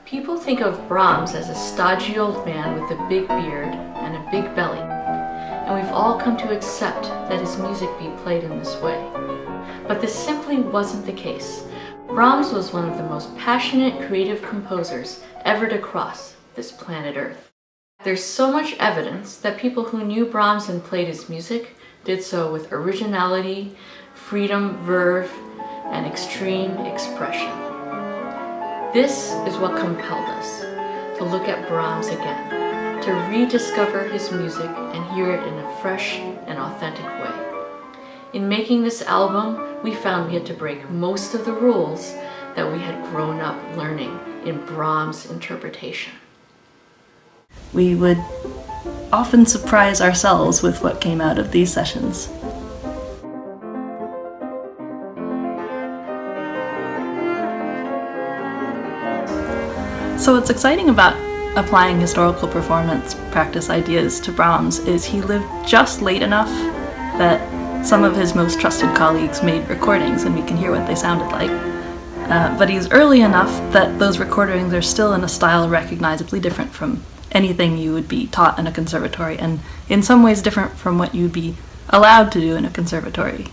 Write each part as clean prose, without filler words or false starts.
People think of Brahms as a stodgy old man with a big beard and a big belly, and we've all come to accept that his music be played in this way. But this simply wasn't the case. Brahms was one of the most passionate creative composers ever to cross this planet Earth. There's so much evidence that people who knew Brahms and played his music did so with originality, freedom, verve, and extreme expression. This is what compelled us to look at Brahms again, to rediscover his music and hear it in a fresh and authentic way. In making this album, we found we had to break most of the rules that we had grown up learning in Brahms' interpretation. We would often surprise ourselves with what came out of these sessions. So what's exciting about applying historical performance practice ideas to Brahms is he lived just late enough that some of his most trusted colleagues made recordings and we can hear what they sounded like. But he's early enough that those recordings are still in a style recognizably different from anything you would be taught in a conservatory, and in some ways different from what you'd be allowed to do in a conservatory.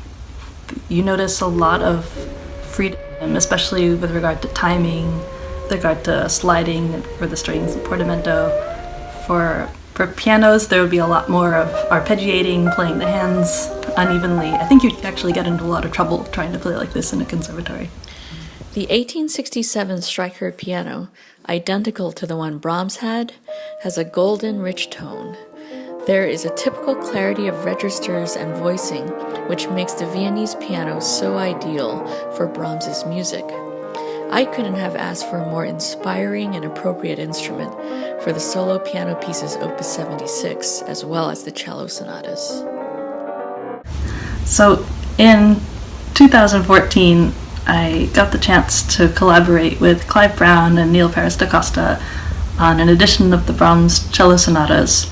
You notice a lot of freedom, especially with regard to timing, with regard to sliding for the strings and portamento. For pianos, there would be a lot more of arpeggiating, playing the hands unevenly. I think you'd actually get into a lot of trouble trying to play like this in a conservatory. The 1867 Streicher piano, identical to the one Brahms had, has a golden, rich tone. There is a typical clarity of registers and voicing, which makes the Viennese piano so ideal for Brahms's music. I couldn't have asked for a more inspiring and appropriate instrument for the solo piano pieces Opus 76, as well as the cello sonatas. So in 2014, I got the chance to collaborate with Clive Brown and Neil Paris da Costa on an edition of the Brahms Cello Sonatas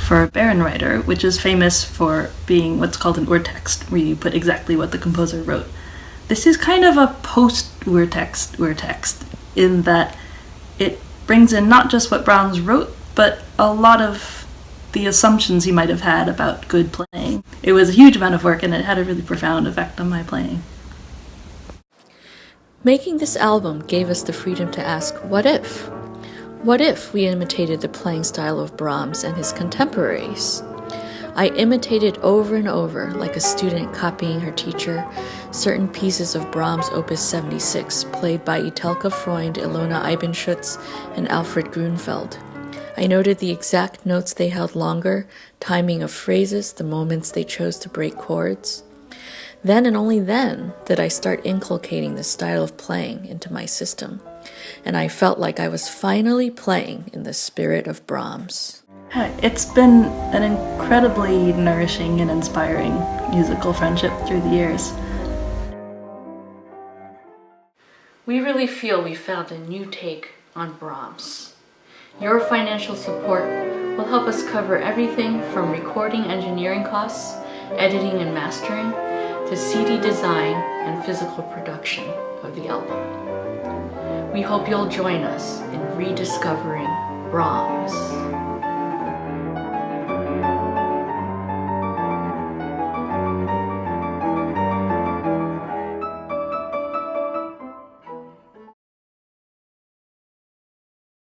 for Bärenreiter, which is famous for being what's called an Urtext, where you put exactly what the composer wrote. This is kind of a post-Urtext in that it brings in not just what Brahms wrote, but a lot of the assumptions he might have had about good playing. It was a huge amount of work and it had a really profound effect on my playing. Making this album gave us the freedom to ask, what if? What if we imitated the playing style of Brahms and his contemporaries? I imitated over and over, like a student copying her teacher, certain pieces of Brahms' Opus 76, played by Itelka Freund, Ilona Eibenschutz, and Alfred Grunfeld. I noted the exact notes they held longer, timing of phrases, the moments they chose to break chords. Then and only then did I start inculcating this style of playing into my system, and I felt like I was finally playing in the spirit of Brahms. It's been an incredibly nourishing and inspiring musical friendship through the years. We really feel we found a new take on Brahms. Your financial support will help us cover everything from recording engineering costs, editing and mastering, to CD design and physical production of the album. We hope you'll join us in rediscovering Brahms.